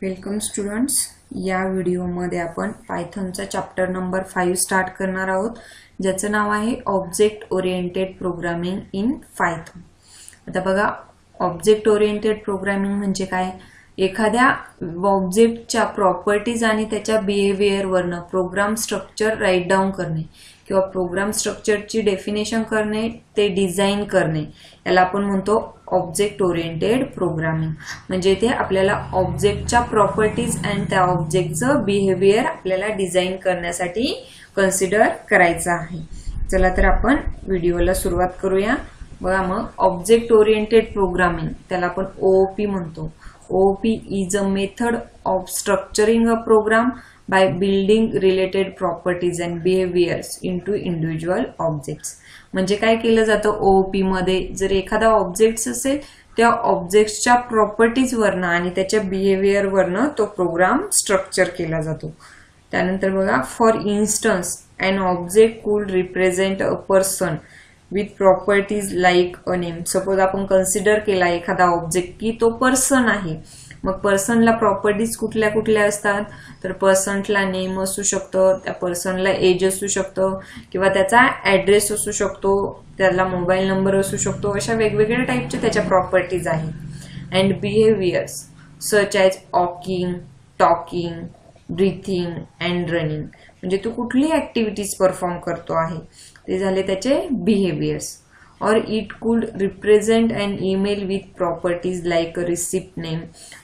Welcome students. या व्हिडिओमध्ये आपण पायथॉनचा चॅप्टर नंबर 5 स्टार्ट करणार आहोत, ज्याचं नाव आहे object oriented programming in Python. आता बघा, ऑब्जेक्ट ओरिएंटेड प्रोग्रामिंग म्हणजे काय? एखाद्या ऑब्जेक्टच्या प्रॉपर्टीज आणि त्याच्या बिहेवियरवरनं प्रोग्राम स्ट्रक्चर राईट डाऊन करणे किंवा प्रोग्राम स्ट्रक्चरची डेफिनेशन करणे, ते डिझाईन करणे, याला आपण म्हणतो ऑब्जेक्ट ओरिएंटेड प्रोग्रामिंग. म्हणजे ते आपल्याला ऑब्जेक्टच्या प्रॉपर्टीज आणि त्या ऑब्जेक्टचं बिहेवियर आपल्याला डिझाईन करण्यासाठी कन्सिडर करायचं आहे. चला तर आपण व्हिडिओला सुरुवात करूया. बघा, मग ऑब्जेक्ट ओरिएंटेड प्रोग्रामिंग, त्याला आपण OOP म्हणतो. OOP is a method of structuring a program by building related properties and behaviors into individual objects. म्हणजे काय केलं जातं OOP मध्ये? जर एखादा ऑब्जेक्ट असेल, त्या ऑब्जेक्टच्या प्रॉपर्टीज वरनं आणि त्याच्या बिहेवियर वरनं तो प्रोग्राम स्ट्रक्चर केला जातो. त्यानंतर बघा, फॉर इन्स्टन्स अन ऑब्जेक्ट कुड represent a person with properties like a name. Suppose आपण कन्सिडर केला एखादा ऑब्जेक्ट की तो पर्सन आहे, मग पर्सनला प्रॉपर्टीज कुठल्या कुठल्या असतात? तर पर्सनला नेम असू शकतं, त्या पर्सनला एज असू शकतं, किंवा त्याचा ऍड्रेस असू शकतो, त्याला मोबाईल नंबर असू शकतो. अशा वेगवेगळ्या टाईपच्या त्याच्या प्रॉपर्टीज आहेत. And behaviours such as walking, talking, breathing and running. म्हणजे तू कुठली ऍक्टिव्हिटीज परफॉर्म करतो आहे, ते झाले त्याचे बिहेवियर्स. और it could represent an email with properties like a receipt name.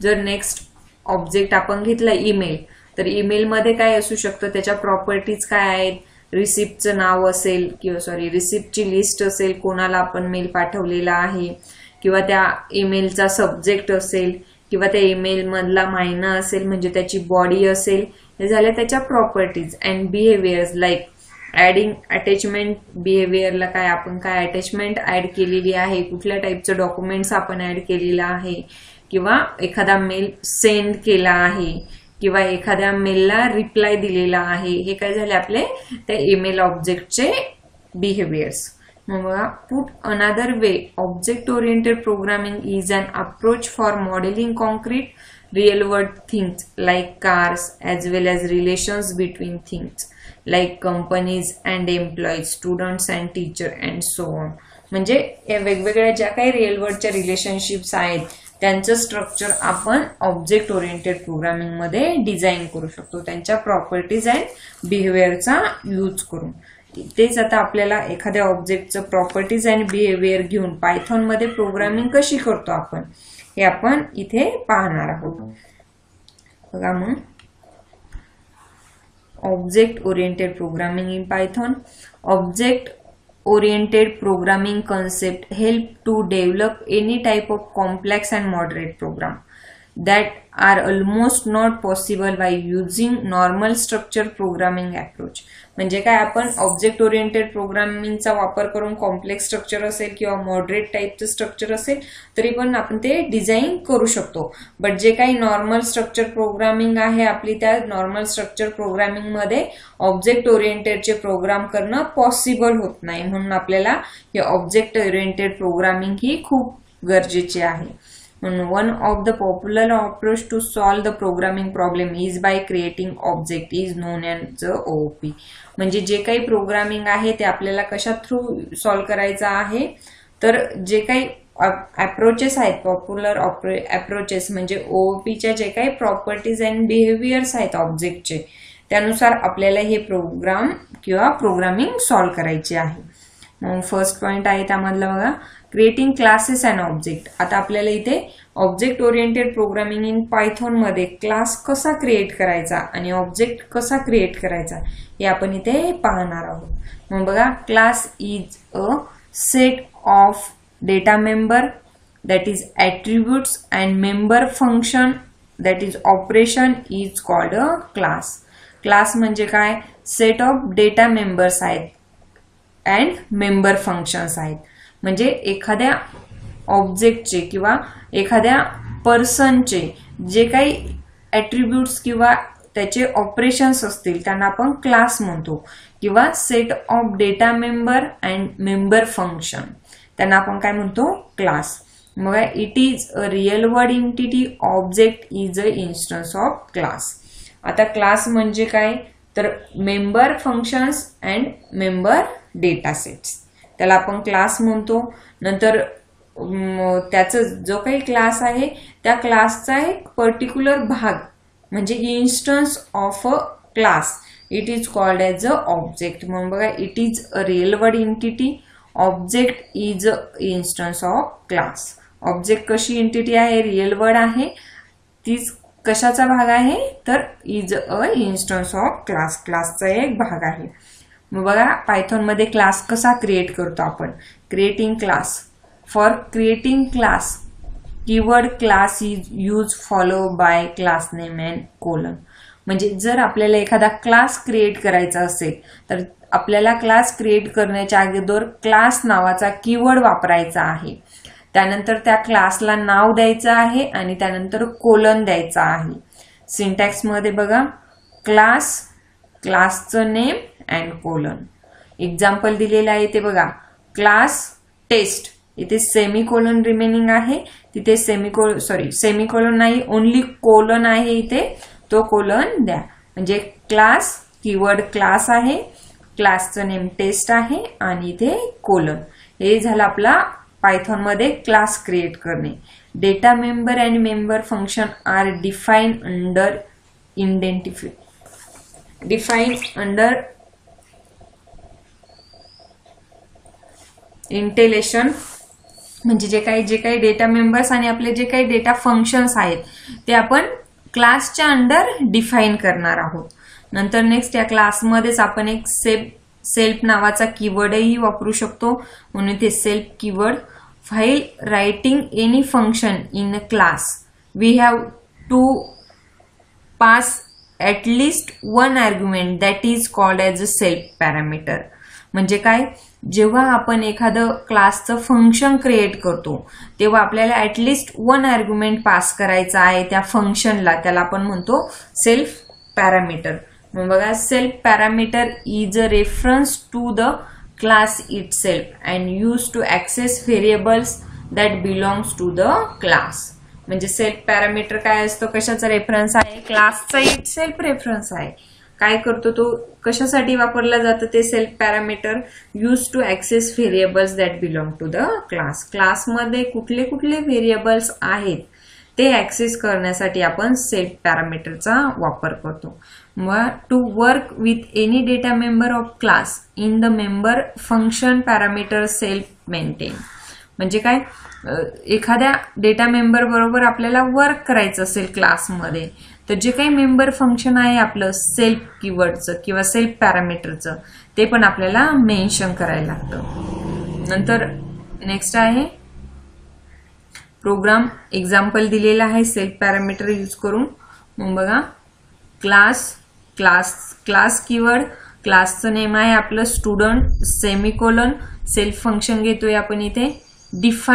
जर नेक्स्ट ऑब्जेक्ट आपण घेतला ईमेल, तर ईमेलमध्ये काय असू शकतं? त्याच्या प्रॉपर्टीज काय आहेत? रिसिप्टचं नाव असेल, किंवा रिसिप्टची लिस्ट असेल, कोणाला आपण मेल पाठवलेला आहे, किंवा त्या ईमेलचा सब्जेक्ट असेल, किंवा त्या ईमेल मधला महिना असेल, म्हणजे त्याची बॉडी असेल. हे झाले त्याच्या properties. And behaviours like adding attachment. बिहेवियरला काय, आपण काय अटॅचमेंट ऍड केलेली आहे, कुठल्या टाईपचं डॉक्युमेंट्स आपण ऍड केलेला आहे, किंवा एखादा मेल सेंड केला आहे, किंवा एखाद्या मेलला रिप्लाय दिलेला आहे. हे काय झाले आपले त्या ईमेल ऑब्जेक्टचे बिहेवियर्स. मग बघा, put another way, object oriented programming is an approach for modelling concrete real world things like cars as well as relations between things like companies and employees, students and teacher and so on. म्हणजे या वेगवेगळ्या ज्या काही real वर्ल्डच्या relationships आहेत, त्यांचं structure आपण object oriented programming मध्ये design करू शकतो, त्यांच्या प्रॉपर्टीज अँड बिहेवियरचा यूज करून. तेच आता आपल्याला एखाद्या ऑब्जेक्टचं प्रॉपर्टीज अँड बिहेवियर घेऊन पायथॉन मध्ये प्रोग्रामिंग कशी करतो आपण, हे आपण इथे पाहणार आहोत. बघा, मग Object oriented programming in Python. Object oriented programming concept help to develop any type of complex and moderate program that are almost not possible by using normal structure programming approach. म्हणजे काय, आपण ऑब्जेक्ट ओरिएंटेड प्रोग्रामिंगचा वापर करून complex structure असेल किंवा moderate टाईपचं structure असेल, तरी पण आपण ते डिझाईन करू शकतो. बट जे काही नॉर्मल स्ट्रक्चर प्रोग्रामिंग आहे आपली, त्या नॉर्मल स्ट्रक्चर प्रोग्रामिंग मध्ये ऑब्जेक्ट ओरिएंटेडचे प्रोग्राम करणं पॉसिबल होत नाही. म्हणून आपल्याला हे ऑब्जेक्ट ओरिएंटेड प्रोग्रामिंग ही खूप गरजेची आहे. One of the popular approach to solve the programming problem is by creating object is known as OOP. म्हणजे जे काही प्रोग्रामिंग आहे ते आपल्याला कशा थ्रू सॉल्व करायचं आहे, तर जे काही अप्रोचेस आहेत, पॉप्युलर अप्रोचेस म्हणजे OOPच्या जे काही प्रॉपर्टीज अँड बिहेवियर्स आहेत ऑब्जेक्टचे, त्यानुसार आपल्याला हे प्रोग्राम किंवा प्रोग्रामिंग सॉल्व करायचे आहे. मग फर्स्ट पॉइंट आहे त्यामधला बघा, क्रिएटिंग क्लासेस अँड ऑब्जेक्ट. आता आपल्याला इथे object oriented programming in Python मध्ये क्लास कसा क्रिएट करायचा आणि ऑब्जेक्ट कसा क्रिएट करायचा, हे आपण इथे पाहणार आहोत. मग बघा, class is a set of data member that is attributes and member function that is operation is called a class. Class म्हणजे काय, सेट ऑफ डेटा मेंबर्स आहेत अँड मेंबर फंक्शन्स आहेत. म्हणजे एखाद्या ऑब्जेक्टचे किंवा एखाद्या पर्सनचे जे काही ऍट्रिब्यूट्स किंवा त्याचे ऑपरेशन्स असतील, त्यांना आपण क्लास म्हणतो. किंवा set of data member and member function, त्यांना आपण काय म्हणतो, क्लास. मग it is a real word entity, object is a instance of class. आता क्लास म्हणजे काय तर member functions and member data sets, त्याला आपण क्लास म्हणतो. नंतर त्याचा जो काही क्लास आहे त्या क्लासचा एक पर्टिक्युलर भाग म्हणजे instance of a class, it is called as a object. म्हणून बघा it is a real word entity, object is a instance of class. Object कशी एंटिटी आहे, रिअल वर्ड आहे, तीच कशाचा भाग आहे तर is a instance of class, क्लासचा एक भाग आहे. मग बघा पायथॉन मध्ये क्लास कसा क्रिएट करतो आपण, creating class. For creating class keyword class is use follow by class name and colon. म्हणजे जर आपल्याला एखादा क्लास क्रिएट करायचा असेल तर आपल्याला क्लास क्रिएट करण्याच्या अगोदर क्लास नावाचा कीवर्ड वापरायचा आहे, त्यानंतर त्या क्लासला नाव द्यायचं आहे आणि त्यानंतर कोलन द्यायचा आहे. सिंटॅक्स मध्ये बघा क्लास, क्लासचं नेम अँड कोलन. एक्झाम्पल दिलेलं आहे ते बघा, क्लास टेस्ट, इथे सेमीकोलन रिमेनिंग आहे, तिथे सेमीकोलन नाही, ओनली कोलन आहे इथे, तो कोलन द्या. म्हणजे क्लास कीवर्ड क्लास आहे, क्लासचं नेम टेस्ट आहे आणि इथे कोलन. हे झालं आपला पायथॉन मध्ये क्लास क्रिएट करणे. Data member and member function are define under indentation. म्हणजे जे काही डेटा मेंबर्स आणि आपले जे काही डेटा फंक्शन्स आहेत ते आपण क्लासच्या अंडर डिफाईन करणार आहोत. नंतर नेक्स्ट या क्लासमध्येच आपण एक सेल्फ नावाचा कीवर्डही वापरू शकतो, म्हणून ते self keyword. While writing any function in a class we have to pass at least one argument that is called as a self parameter. म्हणजे काय, जेव्हा आपण एखादं क्लासचं फंक्शन क्रिएट करतो तेव्हा आपल्याला ॲटलिस्ट वन आर्ग्युमेंट पास करायचा आहे त्या फंक्शनला, त्याला आपण म्हणतो सेल्फ पॅरामीटर. मग बघा self parameter is a reference to the class itself and use to access variables that belongs to the class. म्हणजे सेल्फ पॅरामीटर काय असतं, कशाचा रेफरन्स आहे, क्लासचा इटसेल्फ रेफरन्स आहे. काय करतो तो, कशासाठी वापरला जातं ते self parameter, use to access variables that belong to the class. क्लासमध्ये कुठले कुठले व्हेरिएबल्स आहेत ते ॲक्सेस करण्यासाठी आपण सेल्फ पॅरामीटरचा वापर करतो. मग to work with any data member of class in the member function parameter self maintain. म्हणजे काय, एखाद्या डेटा मेंबर बरोबर आपल्याला वर्क करायचं असेल क्लासमध्ये तर जे काही मेंबर फंक्शन आहे आपलं सेल्फ कीवर्डचं किंवा सेल्फ पॅरामीटरचं ते पण आपल्याला मेन्शन करायला लागतं. नंतर नेक्स्ट आहे प्रोग्राम. एक्झाम्पल दिलेला आहे सेल्फ पॅरामीटर यूज करून. मग बघा क्लास कीवर्ड, क्लासचं नेम आहे आपलं स्टुडंट, सेमीकोलन, सेल्फ फंक्शन घेतोय आपण इथे DEF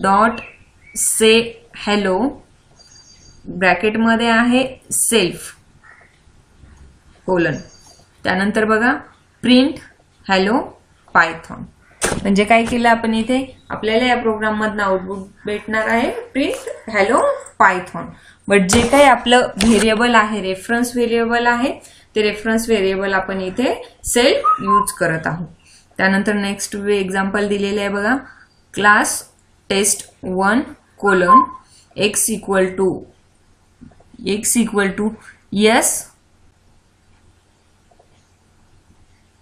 डॉट से हॅलो, ब्रॅकेटमध्ये आहे सेल्फ कोलन, त्यानंतर बघा प्रिंट हॅलो पायथॉन. म्हणजे काय केलं आपण इथे, आपल्याला या प्रोग्राम मधनं आउटपुट भेटणार आहे प्रिंट हॅलो पायथॉन. बट जे काही आपलं व्हेरिएबल आहे, रेफरन्स व्हेरिएबल आहे, ते रेफरन्स व्हेरिएबल आपण इथे सेल्फ यूज करत आहोत. त्यानंतर नेक्स्ट एक्झाम्पल दिलेले आहे बघा, class test 1 colon x equal to yes,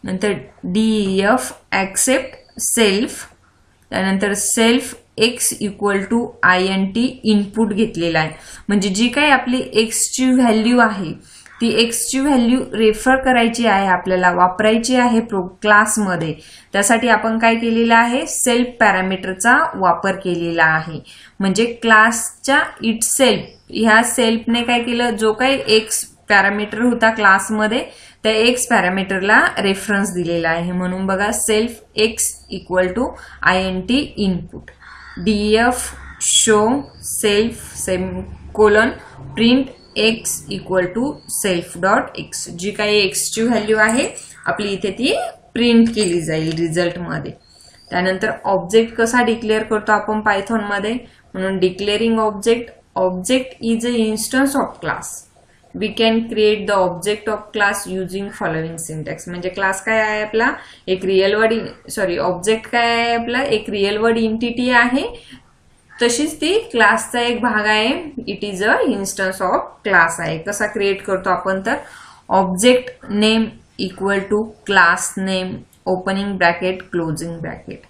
नंतर DEF ॲक्सेप्ट सेल्फ, त्यानंतर self x equal to INT input घेतलेला आहे. म्हणजे जी काही आपली x ची व्हॅल्यू आहे ती x ची व्हॅल्यू रेफर करायची आहे, आपल्याला वापरायची आहे क्लासमध्ये. त्यासाठी आपण काय केलेलं आहे, सेल्फ पॅरामीटरचा वापर केलेला आहे. म्हणजे क्लासच्या इटसेल्फ ह्या सेल्फने काय केलं, जो काही एक्स पॅरामीटर होता क्लासमध्ये त्या एक्स पॅरामीटरला रेफरन्स दिलेला आहे. म्हणून बघा self x equal to INT input, DEF show self semicolon print x equal to self dot x. जी काही x ची व्हॅल्यू आहे आपली इथे ती प्रिंट केली जाईल रिझल्टमध्ये. त्यानंतर ऑब्जेक्ट कसा डिक्लेअर करतो आपण पायथॉन मध्ये, म्हणून declaring object, object is a instance of class. We can create the object of class using following syntax. म्हणजे क्लास काय आहे आपला, एक रिअल वर्ड ऑब्जेक्ट काय आहे आपला, एक रिअल वर्ड एंटिटी आहे, तशीच ती क्लासचा एक भाग आहे. It is a instance of class आहे. कसा क्रिएट करतो आपण, तर object name equal to class name opening bracket closing bracket.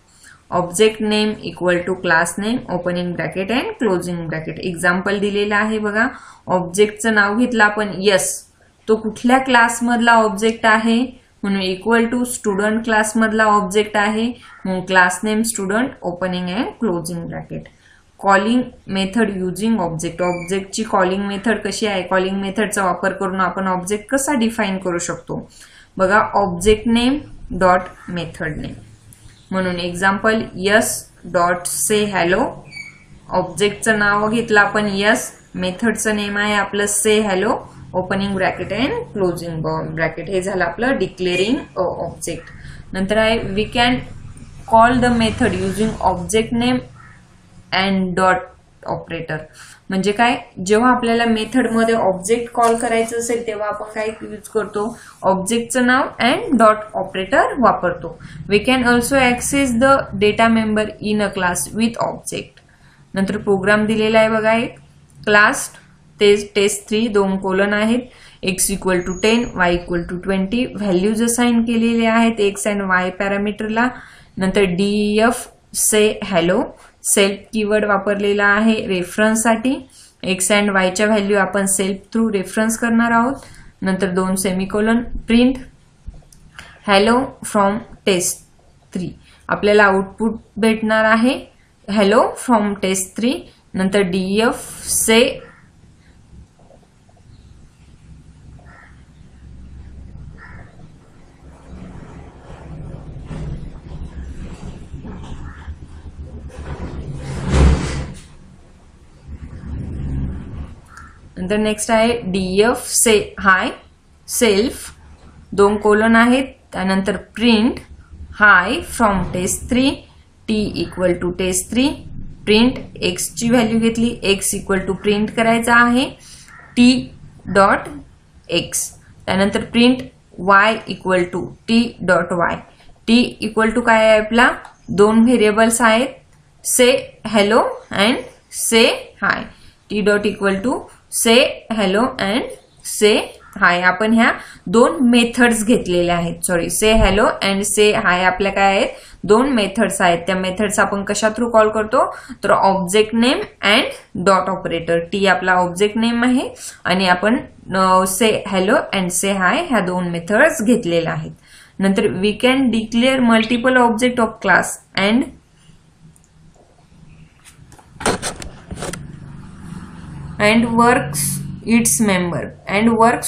Object name equal to class name opening bracket and closing bracket. Example दिलेलं आहे बघा. ऑब्जेक्टचं नाव घेतलं आपण यस, तो कुठल्या क्लासमधला ऑब्जेक्ट आहे, म्हणून इक्वल टू स्टुडंट क्लासमधला ऑब्जेक्ट आहे, म्हणून class name student opening and closing bracket. Calling method using object. ऑब्जेक्टची कॉलिंग मेथड कशी आहे, कॉलिंग मेथडचा वापर करून आपण ऑब्जेक्ट कसा डिफाईन करू शकतो बघा. Object name dot method name, म्हणून example s dot say hello. ऑब्जेक्टचं नाव घेतलं आपण यस, मेथडचं नेम आहे आपलं say hello opening bracket and closing bracket. हे झालं आपलं डिक्लेअरिंग ऑब्जेक्ट. नंतर आहे we can call the method using object name and dot operator. म्हणजे काय, जेव्हा आपल्याला मेथडमध्ये ऑब्जेक्ट कॉल करायचं असेल तेव्हा आपण काय यूज करतो, ऑब्जेक्टचं नाव अँड डॉट ऑपरेटर वापरतो. We can also access the data member in a class with object. नंतर प्रोग्राम दिलेला आहे बघा, एक क्लास टेस्ट3 2 कोलन आहेत. x equal to 10 y equal to 20 values assign केलेले आहेत x अँड y पॅरामीटरला. नंतर def say hello self keyword वापरलेला आहे रेफरन्ससाठी. एक्स अँड वायच्या व्हॅल्यू आपण सेल्फ थ्रू रेफरन्स करणार आहोत. नंतर 2 सेमिकोलन प्रिंट हॅलो फ्रॉम टेस्ट3. आपल्याला आउटपुट भेटणार आहे हॅलो फ्रॉम टेस्ट3. नंतर def से नंतर नेक्स्ट आहे def say hi self 2 colon आहेत. त्यानंतर print hi from test three t equal to test three. Print x ची व्हॅल्यू घेतली, x इक्वल टू प्रिंट करायचा आहे t डॉट x. त्यानंतर print y equal to t dot y. t equal to काय आहे आपला, 2 व्हेरिएबल्स आहेत say hello and say hi. t dot equal to say hello and say hi. आपण ह्या 2 methods घेतलेल्या आहेत. Sorry, say hello and say hi आपल्या काय आहेत, 2 मेथड्स आहेत. त्या मेथड्स आपण कशा थ्रू कॉल करतो, तर object name and dot operator. T आपला ऑब्जेक्ट नेम आहे आणि आपण से हॅलो अँड से हाय ह्या 2 मेथड्स घेतलेल्या आहेत. नंतर we can declare multiple object of class and works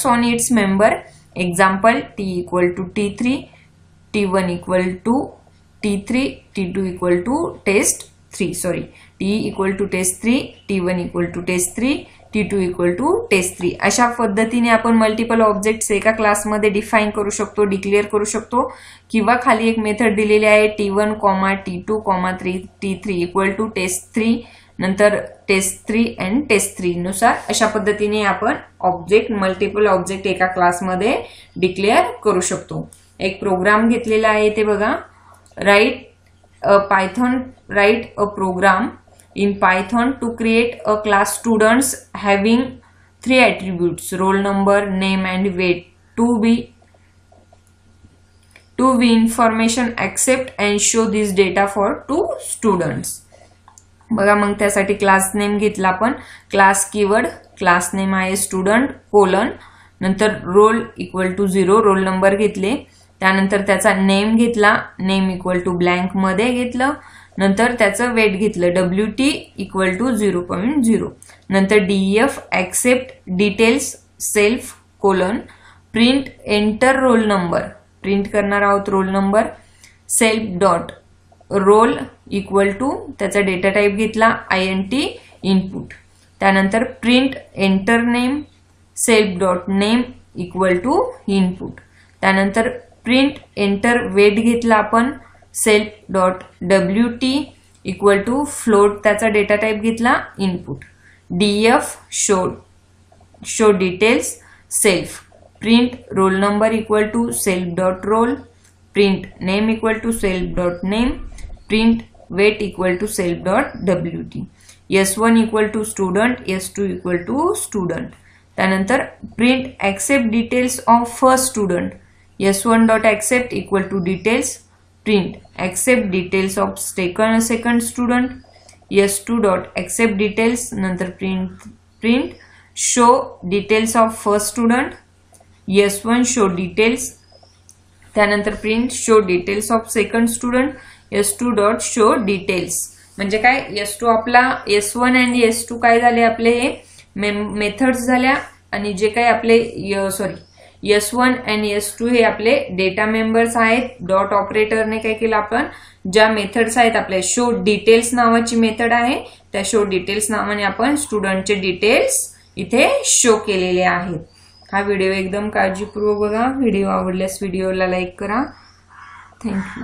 on its member. Example t equal to t3, t1 equal to t3, t2 equal to test3. Sorry, t equal to test3, t1 equal to test3, t2 equal to test3. अशा पद्धतीने आपण multiple objects एका क्लासमध्ये define करू शकतो, declare करू शकतो. किंवा खाली एक मेथड दिलेली आहे t1, t2, t3 equal to टेस्ट3. नंतर टेस्ट3 अँड टेस्ट3 नुसार अशा पद्धतीने आपण ऑब्जेक्ट मल्टिपल ऑब्जेक्ट एका क्लासमध्ये डिक्लेअर करू शकतो. एक प्रोग्राम घेतलेला आहे ते बघा. Write a program in Python to create a class students having 3 attributes roll number name and weight to be information accept and show this data for 2 students. बघा, मग त्यासाठी क्लास नेम घेतला आपण. क्लास कीवर्ड क्लास नेम आहे student colon. नंतर roll equal to 0 roll number घेतले. त्यानंतर त्याचा नेम घेतला, नेम इक्वल टू ब्लँक मध्ये घेतलं. नंतर त्याचं वेट घेतलं WT इक्वल टू 0.0. नंतर def accept details self colon print enter roll number. Print करणार आहोत roll number. Self dot roll equal to त्याचा डेटा टाईप घेतला INT इनपुट. त्यानंतर print enter name self dot name equal to input. त्यानंतर print enter weight घेतला आपण self dot WT equal to float त्याचा data type घेतला input. DF show details self. Print roll number equal to self dot roll. Print name equal to self dot name. Print weight equal to self dot WT. S1 equal to student. S2 equal to student. त्यानंतर print accept details of first student. S1 dot accept equal to details. Print accept details of second student. S2 dot accept details. नंतर print show details of first student. S1 show details. त्यानंतर print show details of second student. S2 dot show details. म्हणजे काय, S2 आपला S1 आणि S2 काय झाले आपले हे मेथड्स झाल्या आणि जे काही आपले S1 आणि S2 हे आपले डेटा मेंबर्स आहेत. डॉट ऑपरेटरने काय केलं, आपण ज्या मेथड्स आहेत आपल्या शो डिटेल्स नावाची मेथड आहे, त्या शो डिटेल्स नावाने आपण स्टुडंटचे डिटेल्स इथे शो केलेले आहेत. हा व्हिडिओ एकदम काळजीपूर्वक बघा. व्हिडिओ आवडल्यास व्हिडिओला लाईक करा. थँक्यू.